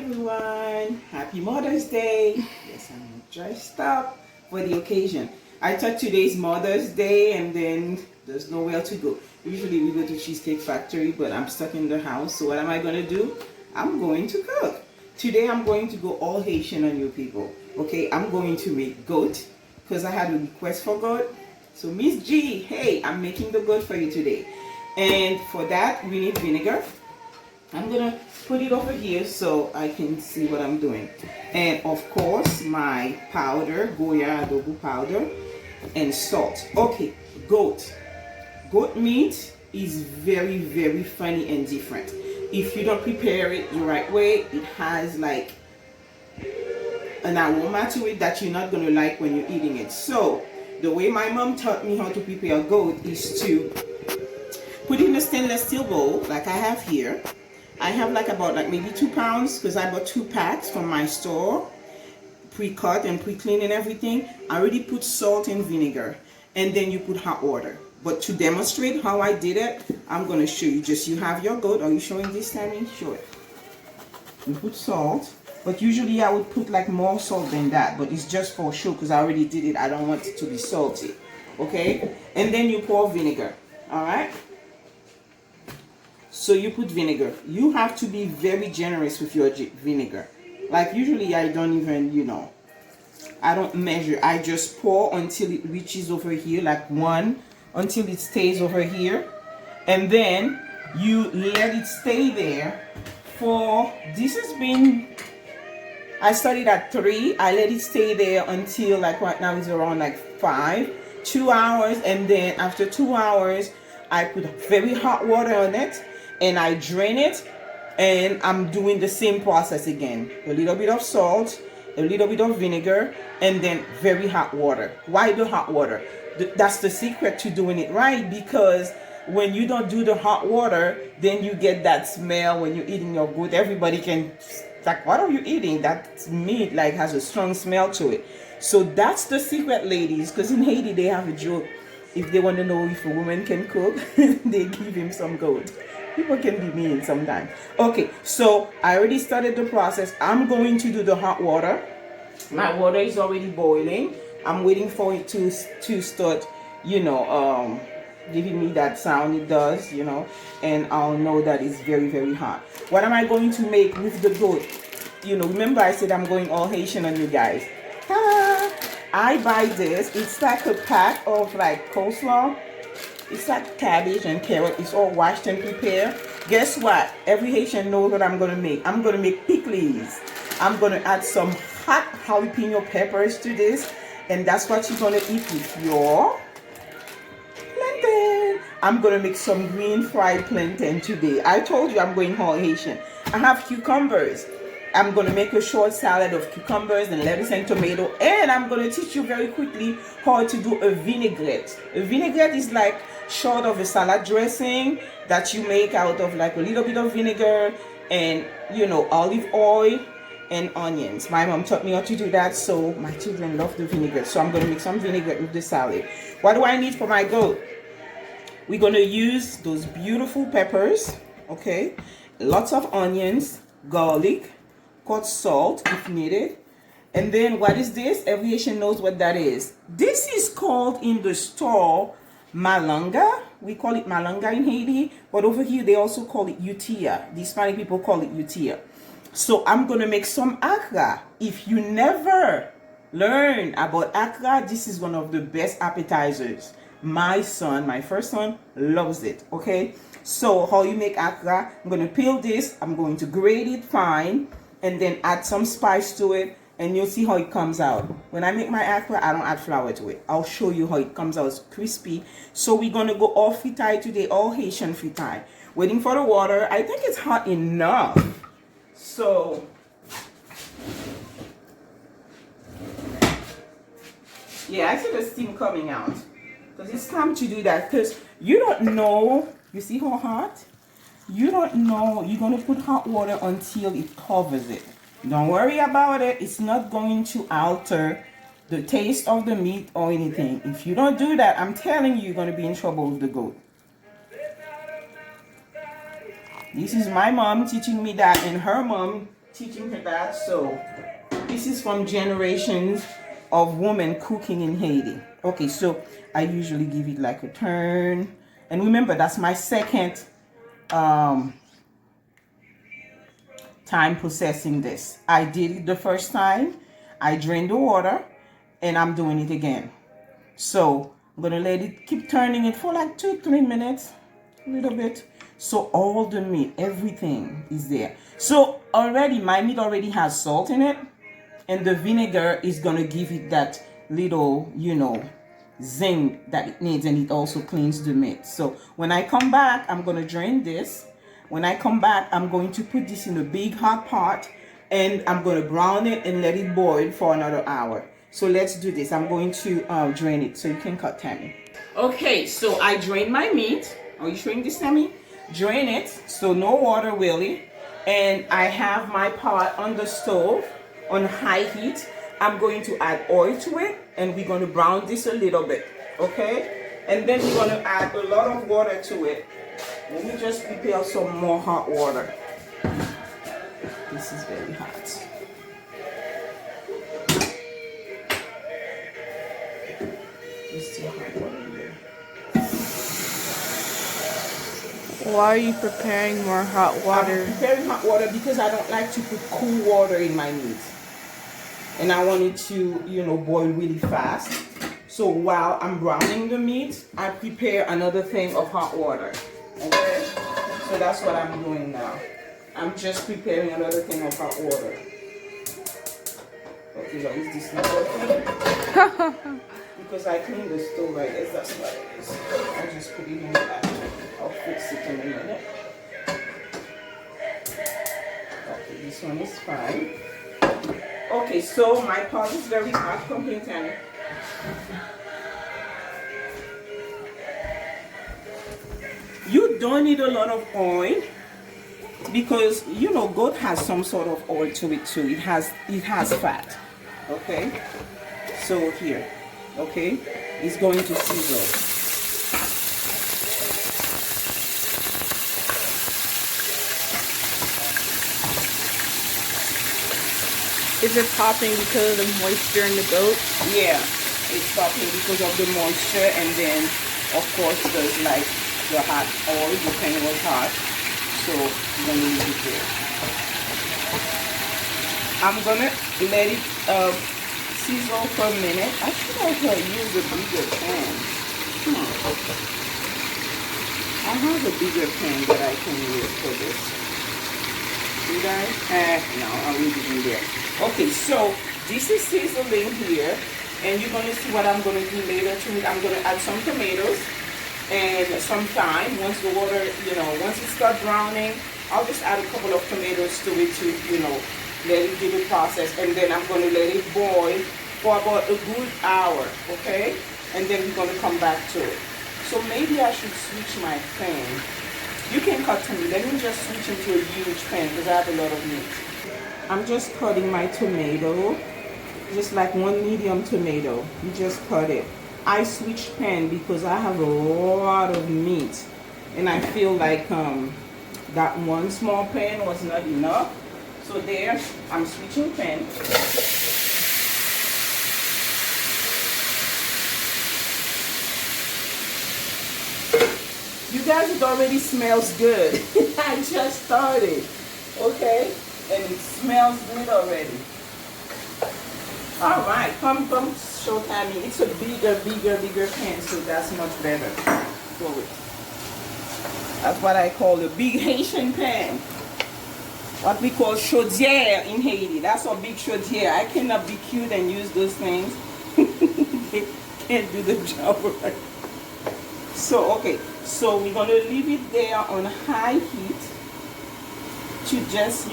everyone, happy Mother's Day. Yes, I'm dressed up for the occasion. I thought today's Mother's Day and then there's nowhere to go. Usually we go to Cheesecake Factory, but I'm stuck in the house, so what am I going to do? I'm going to cook. Today I'm going to go all Haitian on you people. Okay, I'm going to make goat because I had a request for goat. So Miss G, hey, I'm making the goat for you today. And for that we need vinegar. I'm gonna put it over here so I can see what I'm doing. And of course my powder, Goya adobo powder, and salt. Okay, goat. Goat meat is very funny and different. If you don't prepare it the right way, it has like an aroma to it that you're not gonna like when you're eating it. So the way my mom taught me how to prepare goat is to put it in a stainless steel bowl like I have here. I have like about like maybe 2 pounds because I bought 2 packs from my store, pre-cut and pre-cleaned and everything. I already put salt and vinegar, and then you put hot water. But to demonstrate how I did it, I'm going to show you. Just you have your goat. Are you showing this, Tammy? Show it. You put salt, but usually I would put like more salt than that, but it's just for show because I already did it. I don't want it to be salty. Okay? And then you pour vinegar. All right? So you put vinegar. You have to be very generous with your vinegar. Like usually I don't even, I don't measure. I just pour until it reaches over here, like 1, until it stays over here. And then you let it stay there for, this has been, I started at 3. I let it stay there until like right now it's around like 5, 2 hours. And then after 2 hours, I put very hot water on it. And I drain it, and I'm doing the same process again. A little bit of salt, a little bit of vinegar, and then very hot water. Why the hot water? That's the secret to doing it right, because when you don't do the hot water, then you get that smell when you're eating your goat. Everybody can, like, what are you eating? That meat like has a strong smell to it. So that's the secret, ladies, because in Haiti they have a joke. If they want to know if a woman can cook, they give him some goat. People can be mean sometimes. Okay, so I already started the process. I'm going to do the hot water. My water is already boiling. I'm waiting for it to start, giving me that sound it does, and I'll know that it's very hot. What am I going to make with the goat? Remember I said I'm going all Haitian on you guys. I buy this. It's like a pack of like coleslaw. It's like cabbage and carrot. It's all washed and prepared. Guess what? Every Haitian knows what I'm going to make. I'm going to make pikliz. I'm going to add some hot jalapeno peppers to this. And that's what you're going to eat with your plantain. I'm going to make some green fried plantain today. I told you I'm going all Haitian. I have cucumbers. I'm going to make a short salad of cucumbers and lettuce and tomato. And I'm going to teach you very quickly how to do a vinaigrette. A vinaigrette is like short of a salad dressing that you make out of like a little bit of vinegar and, olive oil and onions. My mom taught me how to do that, so my children love the vinaigrette. So I'm going to make some vinaigrette with the salad. What do I need for my goat? We're going to use those beautiful peppers, okay? Lots of onions, garlic, cut salt if needed. And then what is this? Every Haitian knows what that is. This is called in the store malanga. We call it malanga in Haiti, but over here they also call it utia. The Spanish people call it utia. So I'm gonna make some akra. If you never learn about akra, this is one of the best appetizers. My first son loves it. Okay, so how you make akra? I'm gonna peel this. I'm going to grate it fine, and then add some spice to it, and you'll see how it comes out. When I make my akra, I don't add flour to it. I'll show you how it comes out crispy. So we're gonna go all fritai today, all Haitian fritai. Waiting for the water. I think it's hot enough. So yeah, I see the steam coming out. Because it's time to do that. Because you don't know, you see how hot? You don't know, you're going to put hot water until it covers it. Don't worry about it. It's not going to alter the taste of the meat or anything. If you don't do that, I'm telling you, you're going to be in trouble with the goat. This is my mom teaching me that, and her mom teaching her that. So this is from generations of women cooking in Haiti. Okay, so I usually give it like a turn. And remember, that's my second time processing this. I did it the first time. I drained the water and I'm doing it again. So I'm gonna let it keep turning it for like 2-3 minutes, a little bit. So all the meat, everything is there. So already my meat already has salt in it, and the vinegar is gonna give it that little, zing that it needs, and it also cleans the meat. So when I come back, I'm gonna drain this. When I come back, I'm going to put this in a big hot pot and I'm gonna brown it and let it boil for another hour. So let's do this. I'm going to drain it so you can cut, Tammy. Okay, so I drained my meat. Are you showing this, Tammy? Drain it, so no water really. And I have my pot on the stove on high heat. I'm going to add oil to it and we're going to brown this a little bit, okay? And then we're going to add a lot of water to it. Let me just prepare some more hot water. This is very hot. There's still hot water in there. Why are you preparing more hot water? I'm preparing hot water because I don't like to put cool water in my meat. And I want it to, boil really fast. So while I'm browning the meat, I prepare another thing of hot water. Okay? So that's what I'm doing now. I'm just preparing another thing of hot water. Okay, so is this not working? Because I cleaned the stove, I guess that's what it is. I just put it in that. I'll fix it in a minute. Okay, this one is fine. Okay, so my pot is very hot. Come here, Tammy. You don't need a lot of oil because goat has some sort of oil to it too. It has fat. Okay, so here, okay, it's going to sizzle. Is it popping because of the moisture in the goat? Yeah, it's popping because of the moisture, and then of course there's like the hot oil. The pan was hot, so I'm gonna leave it there. I'm gonna let it sizzle for a minute. I should also use a bigger pan. I have a bigger pan that I can use for this. Did I? No, I'll leave it in there. Okay, so this is sizzling here, and you're going to see what I'm going to do later to it. I'm going to add some tomatoes and some thyme. Once the water, once it starts browning, I'll just add a couple of tomatoes to it to, let it do the process. And then I'm going to let it boil for about a good hour, okay? And then we're going to come back to it. So maybe I should switch my pan. You can cut to me. Let me just switch into a huge pan because I have a lot of meat. I'm just cutting my tomato, just like one medium tomato. You just cut it. I switched pan because I have a lot of meat, and I feel like that one small pan was not enough. So there, I'm switching pan. You guys, it already smells good. I just started, okay? And it smells good already. All right, come show Tammy. It's a bigger pan, so that's much better for it. That's what I call a big Haitian pan. What we call chaudière in Haiti. That's a big chaudière. I cannot be cute and use those things. They can't do the job right. So, okay. So we're going to leave it there on high heat to just,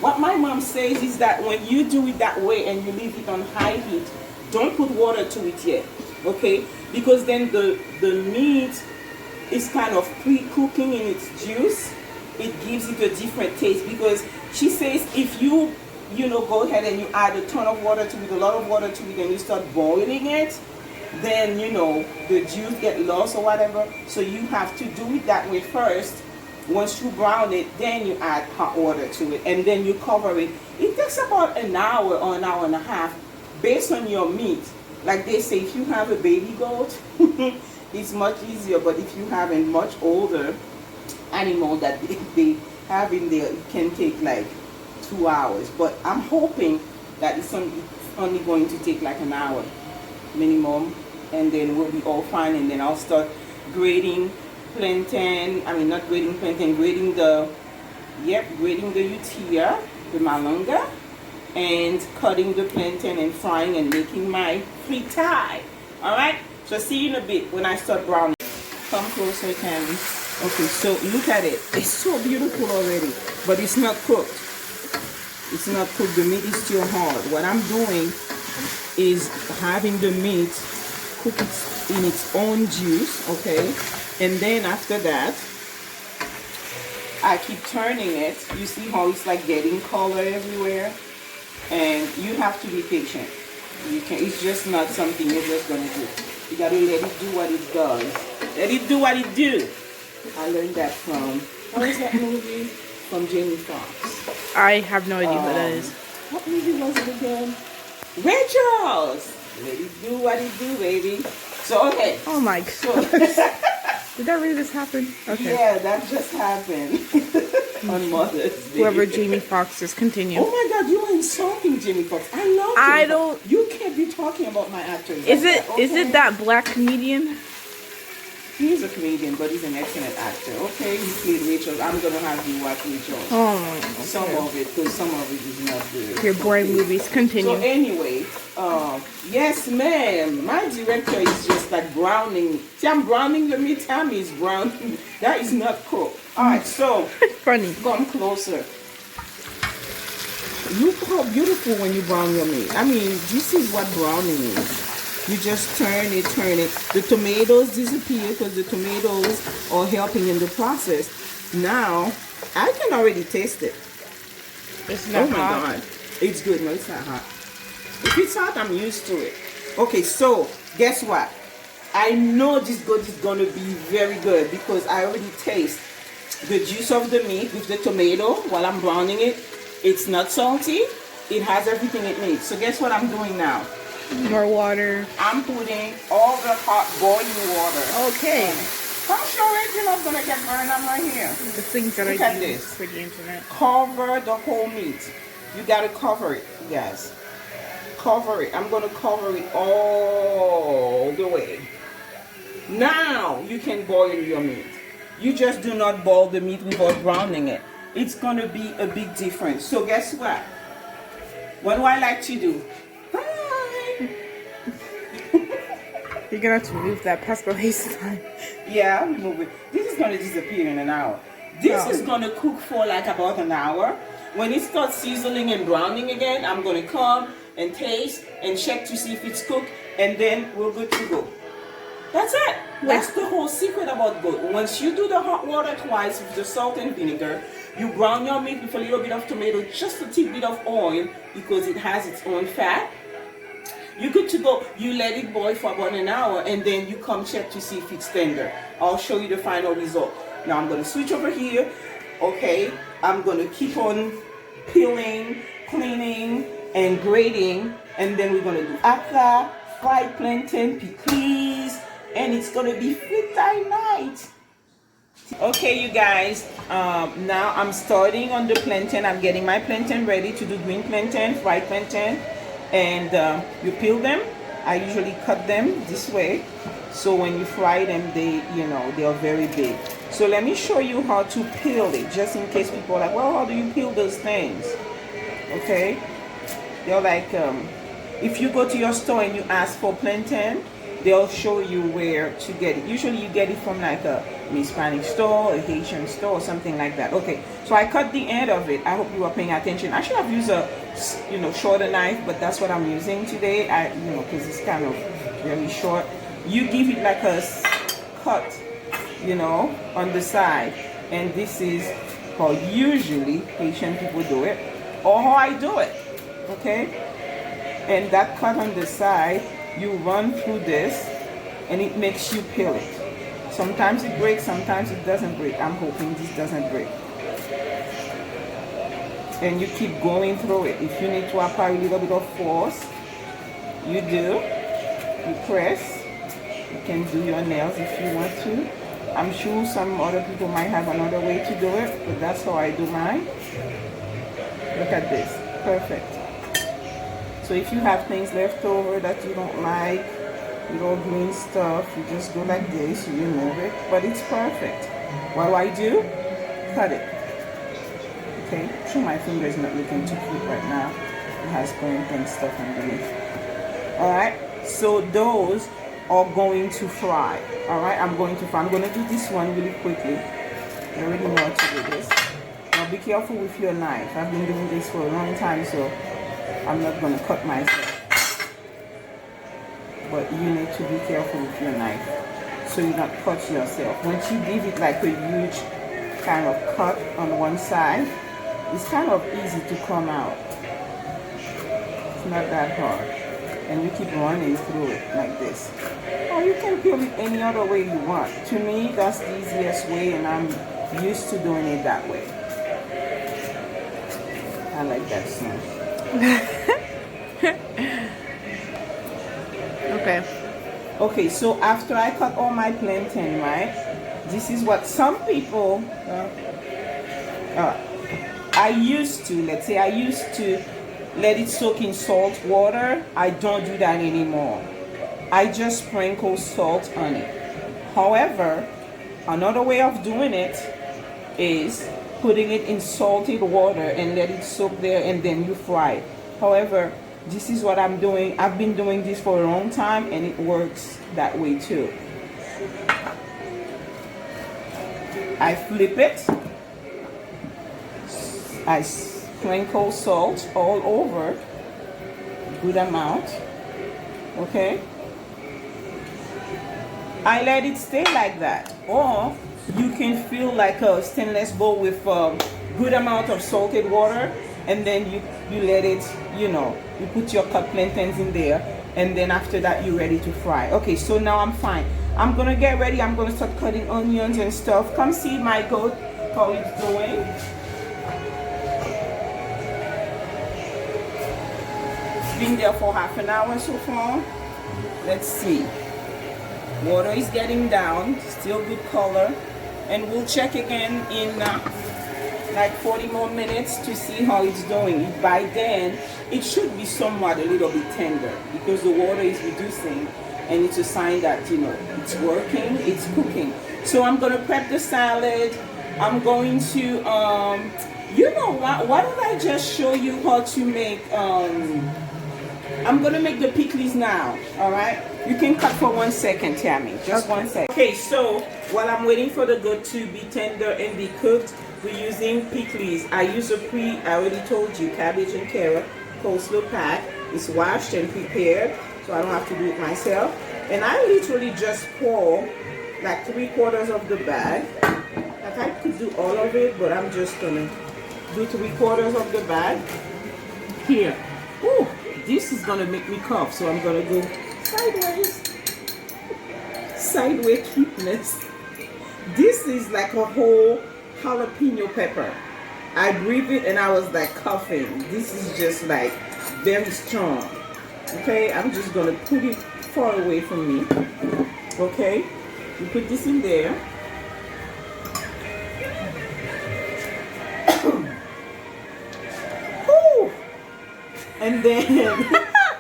what my mom says is that when you do it that way and you leave it on high heat, don't put water to it yet, okay? Because then the meat is kind of pre-cooking in its juice. It gives it a different taste because she says if you, go ahead and you add a ton of water to it, a lot of water to it, and you start boiling it, then the juice get lost or whatever. So you have to do it that way first Once you brown it, then you add hot water to it, and then you cover it. It takes about an hour or an hour and a half based on your meat. Like they say, if you have a baby goat, it's much easier, but if you have a much older animal that they have in there, it can take like 2 hours. But I'm hoping that it's only going to take like an hour minimum, and then we'll be all fine, and then I'll start grading plantain. I mean, not grading plantain, grading the utilla, the malanga, and cutting the plantain and frying and making my fritai. Alright, so see you in a bit when I start browning. Come closer, Candy. Okay, so look at it. It's so beautiful already, but it's not cooked. It's not cooked. The meat is still hard. What I'm doing is having the meat cook it in its own juice, okay? And then after that, I keep turning it. You see how it's like getting color everywhere? And you have to be patient. You can, it's just not something you're just gonna do. You gotta let it do what it does. Let it do what it do. I learned that from, what was that movie? From Jamie Foxx. I have no idea what that is. What movie was it again? Ray Charles. Let it do what it do, baby. So, okay. Oh my god. So, did that really just happen? Okay. yeah, that just happened on Mother's Day. Whoever Jamie Foxx is, continue. Oh my God, you are insulting Jamie Foxx. I love I Jamie don't- Foxx. You can't be talking about my actor. Is it that black comedian? He's a comedian, but he's an excellent actor. Okay, he played Rachel. I'm gonna have you watch Rachel. Oh my god. Some of it, because some of it is not good. Your boring movies, continue. So anyway, yes, ma'am. My director is just like browning. See, I'm browning the meat. Tammy is browning. That is not cooked. All right, so Funny. come closer. Look how beautiful when you brown your meat. I mean, this is what browning is. You just turn it. The tomatoes disappear because the tomatoes are helping in the process. Now, I can already taste it. It's not Oh my hot. God. It's good. No, it's not hot. If it's hot, I'm used to it. Okay, so guess what? I know this goat is going to be very good because I already taste the juice of the meat with the tomato while I'm browning it. It's not salty. It has everything it needs. So guess what I'm doing now? More water. I'm putting all the hot boiling water. Okay. Come show it. You're not going to get burned. I'm right here. The things that Look I at do this. for the internet. Cover the whole meat. You got to cover it, you guys. Cover it. I'm going to cover it all the way. Now you can boil your meat. You just do not boil the meat without browning it. It's going to be a big difference. So guess what? What do I like to do? Hi. You're gonna have to move that pesco haste line. Yeah, I'll remove it. This is going to disappear in an hour. This Oh. is going to cook for like about an hour. When it starts sizzling and browning again, I'm going to come and taste and check to see if it's cooked, and then we're good to go. That's it. That's the whole secret about goat. Once you do the hot water twice with the salt and vinegar, you brown your meat with a little bit of tomato, just a tidbit of oil because it has its own fat. You're good to go. You let it boil for about an hour, and then you come check to see if it's tender. I'll show you the final result. Now I'm going to switch over here. Okay, I'm going to keep on peeling, cleaning, and grating, and then we're going to do akra, fried plantain, pikliz, and it's going to be fritai night. Okay, you guys, now I'm starting on the plantain. I'm getting my plantain ready to do green plantain, fried plantain, and you peel them. I usually cut them this way, so when you fry them, they are very big. So let me show you how to peel it, just in case people are like, well, how do you peel those things? Okay, they're like, if you go to your store and you ask for plantain, they'll show you where to get it. Usually you get it from like a Hispanic store, a Haitian store, or something like that. Okay, so I cut the end of it. I hope you are paying attention. I should have used a shorter knife, but that's what I'm using today. Because it's kind of really short. You give it like a cut, on the side, and this is how usually Haitian people do it, or how I do it. Okay, and that cut on the side, you run through this, and it makes you peel it. Sometimes it breaks, sometimes it doesn't break. I'm hoping this doesn't break. And you keep going through it. If you need to apply a little bit of force, you do. You press. You can do your nails if you want to. I'm sure some other people might have another way to do it, but that's how I do mine. Look at this. Perfect. So if you have things left over that you don't like, little green stuff, you just go like this, you remove it, but it's perfect. What do I do? Cut it. Okay, sure, my finger is not looking too cute right now. It has burnt and stuff underneath. Alright, so those are going to fry. Alright, I'm going to do this one really quickly. I already know how to do this. Now be careful with your knife. I've been doing this for a long time, so I'm not going to cut myself. But you need to be careful with your knife so you don't cut yourself. Once you give it like a huge kind of cut on one side, it's kind of easy to come out. It's not that hard. And you keep running through it like this. Or you can peel it any other way you want. To me, that's the easiest way, and I'm used to doing it that way. I like that sound. Okay, so after I cut all my plantain, right, this is what some people I used to let it soak in salt water. I don't do that anymore. I just sprinkle salt on it. However, another way of doing it is putting it in salted water and let it soak there, and then you fry it. However, this is what I'm doing. I've been doing this for a long time, and it works that way too. I flip it. I sprinkle salt all over, good amount. Okay. I let it stay like that, or you can fill like a stainless bowl with a good amount of salted water, and then you let it, you put your cut plantains in there, and then after that you're ready to fry. Okay, so now I'm fine. I'm gonna get ready. I'm gonna start cutting onions and stuff. Come see my goat, how it's doing. It's been there for half an hour so far. Let's see. Water is getting down, still good color, and we'll check again in like 40 more minutes to see how it's doing. By then it should be somewhat a little bit tender because the water is reducing, and it's a sign that it's working, it's cooking. So I'm gonna prep the salad. I'm going to why don't I just show you how to make I'm gonna make the pikliz now. All right, you can cut for 1 second, Tammy, just 1 second. Okay, so while I'm waiting for the goat to be tender and be cooked, we're using pikliz. I use I already told you, cabbage and carrot coleslaw pack. It's washed and prepared, so I don't have to do it myself. And I literally just pour like 3/4 of the bag. Like I could do all of it, but I'm just gonna do 3/4 of the bag here. Ooh, this is gonna make me cough, so I'm gonna go sideways. Sideways cuteness. This is like a whole jalapeno pepper. I breathed it and I was like coughing. This is just like very strong. Okay, I'm just gonna put it far away from me. Okay, you put this in there. And then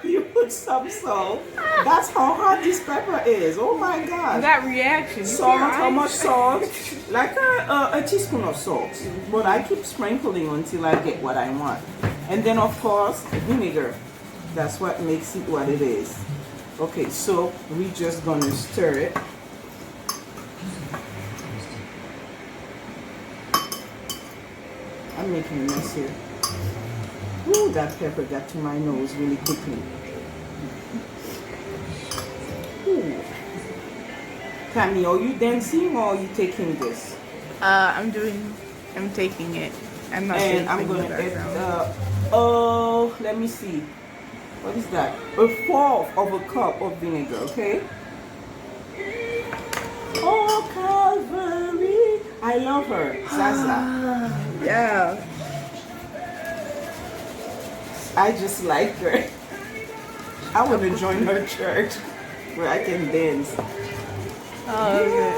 you put some salt. That's how hot this pepper is. Oh my God. That reaction. Salt, how much salt? Like a teaspoon of salt. But I keep sprinkling until I get what I want. And then of course, vinegar. That's what makes it what it is. Okay, so we're just gonna stir it. I'm making a mess here. Ooh, that pepper got to my nose really quickly. Ooh. Tammy, are you dancing or are you taking this? I'm taking it. I'm not And I'm gonna get let me see. What is that? 1/4 of a cup of vinegar, okay? Oh, I love her, Zaza. Yeah. I just like her. I want to join her church where I can dance. Oh, okay.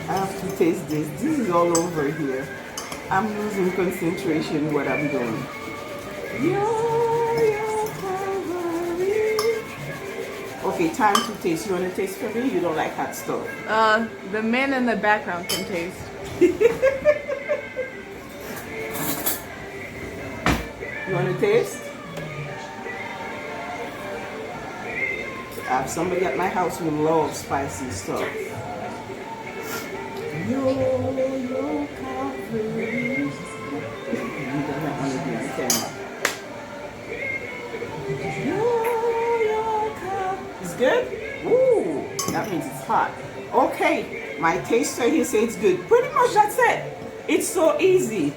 I have to taste this. This is all over here. I'm losing concentration what I'm doing. Okay, time to taste. You want to taste for me? You don't like hot stuff. The man in the background can taste. You want to taste? I have somebody at my house who loves spicy stuff. Yo, Cabrit. He doesn't want to be on camera. It's good? Ooh, that means it's hot. Okay, my taster here says it's good. Pretty much that's it. It's so easy.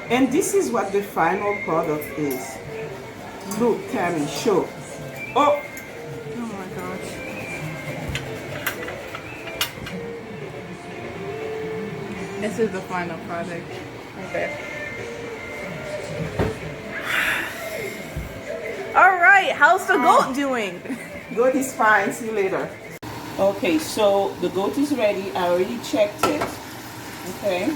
And this is what the final product is. Look, Tammy, show. Oh! Oh my gosh. This is the final product. Okay. Alright, how's the goat doing? Goat is fine. See you later. Okay, so the goat is ready. I already checked it. Okay.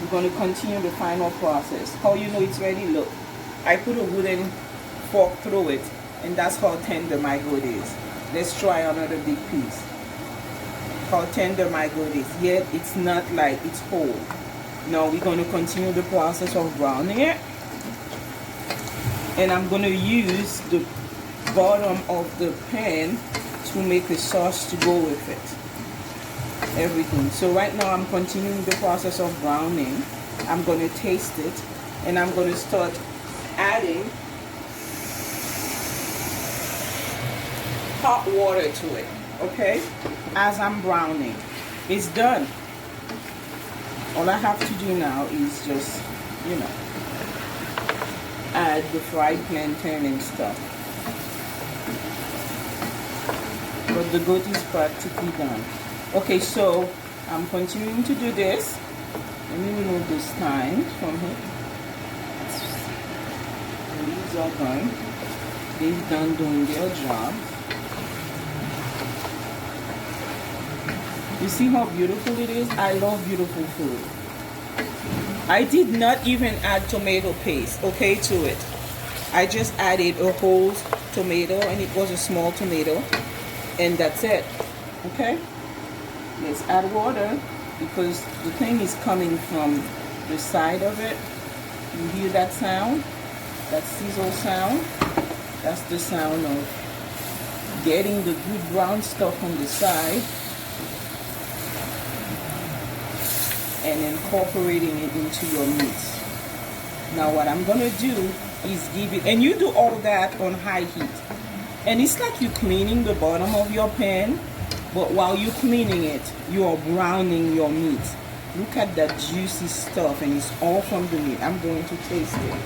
We're going to continue the final process. How you know it's ready? Look. I put a wooden fork through it, and that's how tender my goat is. Let's try another big piece. How tender my goat is. Yet it's not like it's whole. Now we're going to continue the process of browning it. And I'm going to use the bottom of the pan to make a sauce to go with it. Everything. So right now I'm continuing the process of browning. I'm going to taste it, and I'm going to start adding hot water to it, okay, as I'm browning. It's done. All I have to do now is just, you know, add the fried plantain and stuff. But the goat is practically done. Okay, so I'm continuing to do this. Let me remove this thyme from here. These are done. They've done doing their job. You see how beautiful it is? I love beautiful food. I did not even add tomato paste, okay, to it. I just added a whole tomato, and it was a small tomato, and that's it, okay? Let's add water, because the thing is coming from the side of it. You hear that sound? That sizzle sound? That's the sound of getting the good brown stuff on the side and incorporating it into your meat. Now what I'm gonna do is give it, and you do all that on high heat. And it's like you're cleaning the bottom of your pan, but while you're cleaning it, you are browning your meat. Look at that juicy stuff, and it's all from the meat. I'm going to taste it.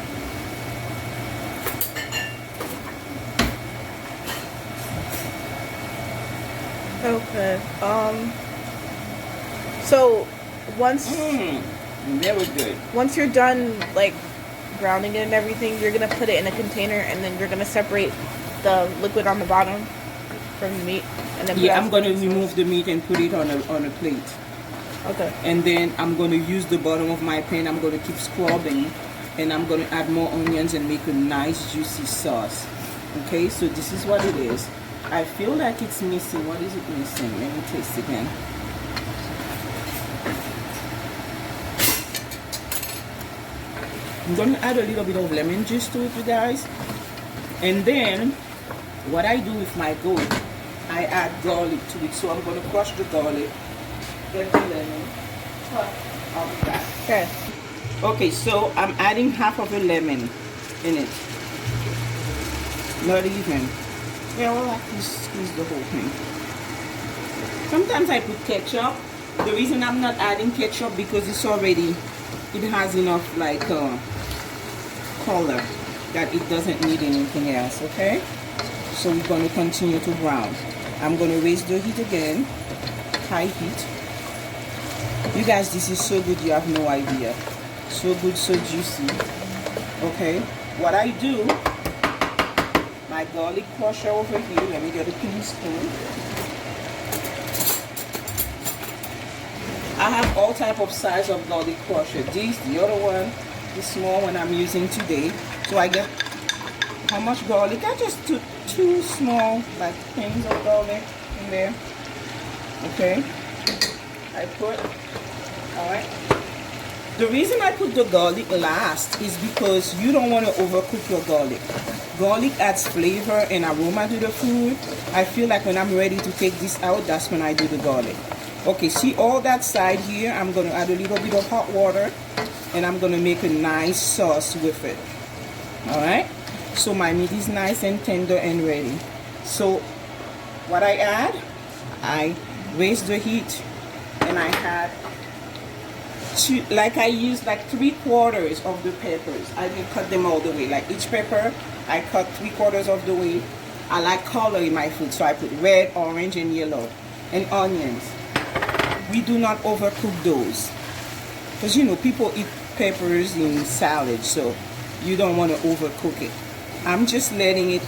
Okay. So once very good. once you're done like browning it and everything, you're gonna put it in a container, and then you're gonna separate the liquid on the bottom from the meat, and then Yeah, I'm going to remove the meat and put it on a plate. Okay. And then I'm going to use the bottom of my pan. I'm going to keep scrubbing, and I'm going to add more onions and make a nice juicy sauce. Okay, so this is what it is. I feel like it's missing. What is it missing? Let me taste again. I'm going to add a little bit of lemon juice to it, you guys. And then what I do with my goat, I add garlic to it. So I'm going to crush the garlic, get the lemon, I'll be back. Okay. Okay, so I'm adding half of a lemon in it. Not even. Yeah, well, I can squeeze the whole thing. Sometimes I put ketchup, The reason I'm not adding ketchup because it has enough like color that it doesn't need anything else. Okay, so we're going to continue to brown. I'm going to raise the heat again, high heat. You guys, this is so good, you have no idea. So good, so juicy. Okay, what I do, my garlic crusher over here, let me get a clean spoon. I have all type of size of garlic crusher. This, the other one, the small one I'm using today. So I get how much garlic? I just took 2 small like things of garlic in there. Okay, I put, all right. The reason I put the garlic last is because you don't want to overcook your garlic. Garlic adds flavor and aroma to the food. I feel like when I'm ready to take this out, that's when I do the garlic. Okay, see all that side here? I'm going to add a little bit of hot water and I'm going to make a nice sauce with it. Alright, so my meat is nice and tender and ready. So what I add, I raise the heat and I add I used like 3/4 of the peppers. I didn't cut them all the way. Like each pepper, I cut 3/4 of the way. I like color in my food, so I put red, orange, and yellow. And onions. We do not overcook those. Because you know, people eat peppers in salad, so you don't want to overcook it. I'm just letting it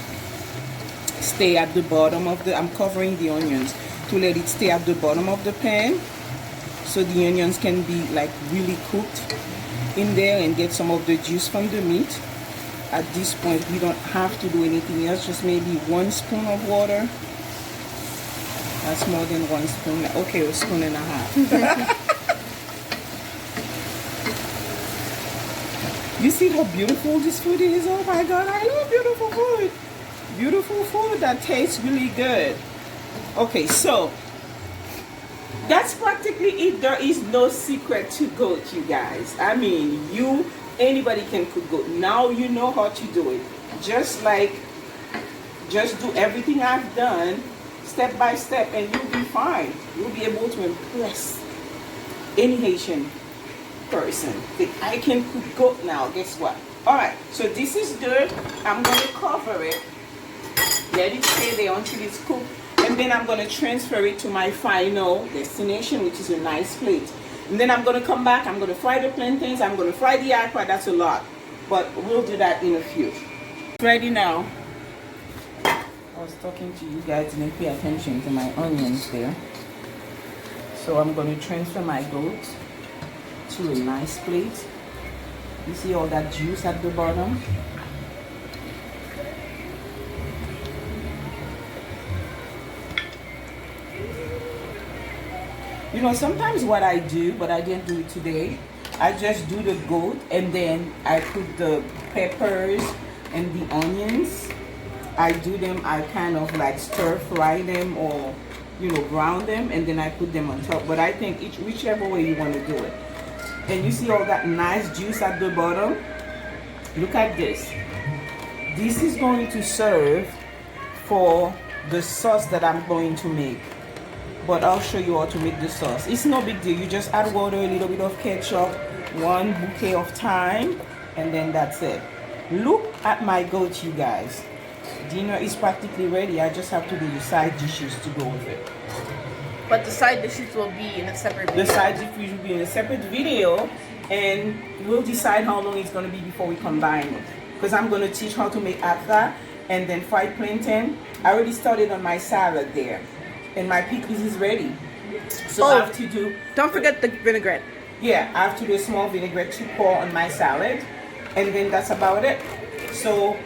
stay at the bottom of I'm covering the onions to let it stay at the bottom of the pan. So the onions can be like really cooked in there and get some of the juice from the meat. At this point, we don't have to do anything else, just maybe 1 spoon of water. That's more than 1 spoon. Okay, 1.5 spoons. You see how beautiful this food is? Oh my God, I love beautiful food. Beautiful food that tastes really good. Okay, so that's practically it. There is no secret to goat, you guys. I mean, anybody can cook goat. Now you know how to do it. Just do everything I've done step by step and you'll be fine. You'll be able to impress any Haitian person. Think, I can cook goat now. Guess what? Alright, so this is good. I'm going to cover it. Let it stay there until it's cooked. And then I'm going to transfer it to my final destination, which is a nice plate. And then I'm going to come back. I'm going to fry the plantains. I'm going to fry the akra. That's a lot. But we'll do that in a few. It's ready now. I was talking to you guys, didn't pay attention to my onions there. So I'm going to transfer my goat to a nice plate. You see all that juice at the bottom? You know, sometimes what I do, but I didn't do it today, I just do the goat and then I put the peppers and the onions. I do them, I kind of like stir fry them or, you know, brown them and then I put them on top. But I think whichever way you want to do it. And you see all that nice juice at the bottom? Look at this. This is going to serve for the sauce that I'm going to make. But I'll show you how to make the sauce. It's no big deal. You just add water, a little bit of ketchup, 1 bouquet of thyme, and then that's it. Look at my goat, you guys. Dinner is practically ready. I just have to do the side dishes to go with it. But the side dishes will be in a separate video. The side dishes will be in a separate video, and we'll decide how long it's going to be before we combine it. Because I'm going to teach how to make akra and then fried plantain. I already started on my salad there. And my pikliz is ready. So I have to do... Don't forget the vinaigrette. Yeah, I have to do a small vinaigrette to pour on my salad. And then that's about it. So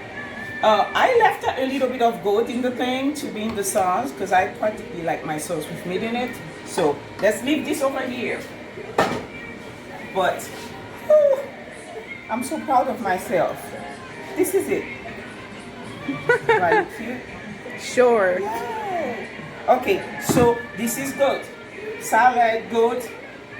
I left a little bit of goat in the thing to be in the sauce because I practically like my sauce with meat in it. So let's leave this over here. But whew, I'm so proud of myself. This is it. Right, cute? Sure. Yay. Okay, so this is goat. Salad, goat,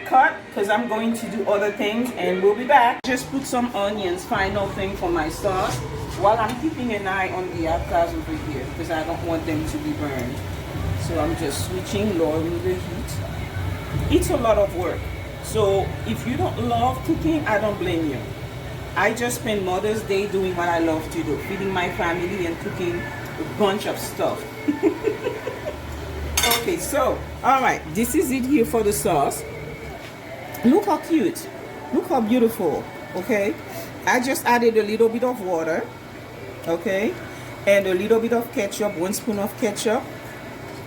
cut, because I'm going to do other things and we'll be back. Just put some onions, final thing for my sauce, while I'm keeping an eye on the akras over here because I don't want them to be burned. So I'm just switching, lowering the heat. It's a lot of work. So if you don't love cooking, I don't blame you. I just spend Mother's Day doing what I love to do, feeding my family and cooking a bunch of stuff. Okay, so all right, this is it here for the sauce. Look how cute, look how beautiful. Okay, I just added a little bit of water, okay, and a little bit of ketchup, 1 spoon of ketchup,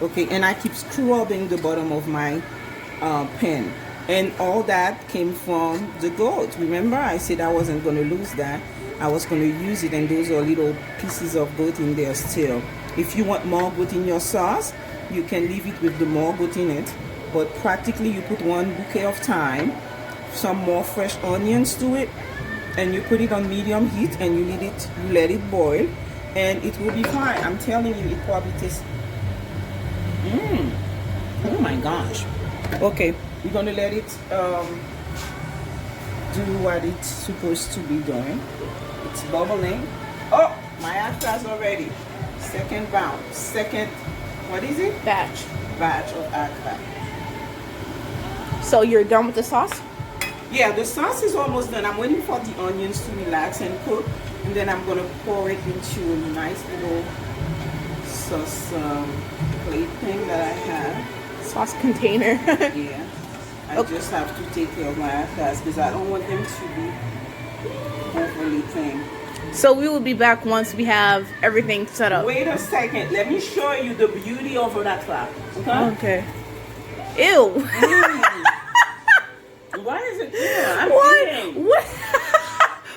okay, and I keep scrubbing the bottom of my pan, and all that came from the goat. Remember I said I wasn't going to lose that, I was going to use it, and those are little pieces of goat in there still. If you want more goat in your sauce, you can leave it with the more goat in it, but practically you put 1 bouquet of thyme, some more fresh onions to it, and you put it on medium heat, and you let it boil, and it will be fine. I'm telling you, it probably tastes oh my gosh. Okay, we're gonna let it do what it's supposed to be doing. It's bubbling. Oh, my after's already. Second round, what is it? Batch. Batch of akra. So you're done with the sauce? Yeah, the sauce is almost done. I'm waiting for the onions to relax and cook, and then I'm gonna pour it into a nice little sauce plate thing that I have. Sauce container. Yeah, I just have to take care of my aftas because I don't want them to be overly thin. So we will be back once we have everything set up. Wait a second, let me show you the beauty of an akra. Okay. Ew. Why is it there? I'm eating. What?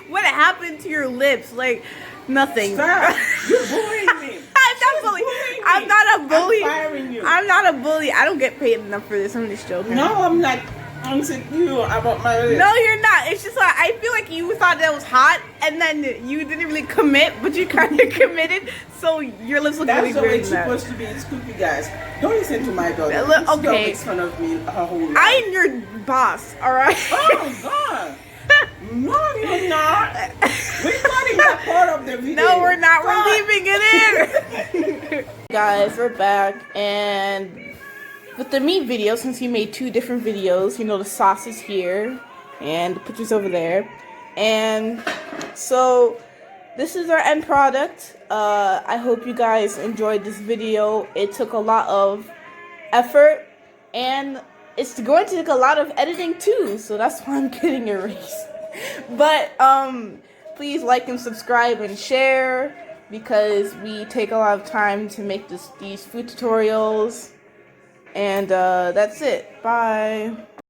What happened to your lips? Like nothing. Stop. You're bullying me. I'm not bullying. I'm not a bully. I'm firing you. I'm not a bully. I don't get paid enough for this. I'm just joking. No, I'm not. I'm insecure about my lips. No, you're not. It's just like I feel like you thought that was hot, and then you didn't really commit, but you kind of committed. So your lips look really That's the way great. it's supposed to be. It's cookie, guys. Don't listen to my daughter. Look, This girl okay. makes fun of me her whole life. I'm your boss. All right. Oh God. No, you're not. We're cutting that part of the video. No, we're not. God. We're leaving it in. Guys, we're back, and with the meat video, since you made 2 different videos, you know, the sauce is here and the picture's over there, and so this is our end product. I hope you guys enjoyed this video. It took a lot of effort, and it's going to take a lot of editing too, so that's why I'm getting erased. But please like and subscribe and share, because we take a lot of time to make these food tutorials. And that's it. Bye.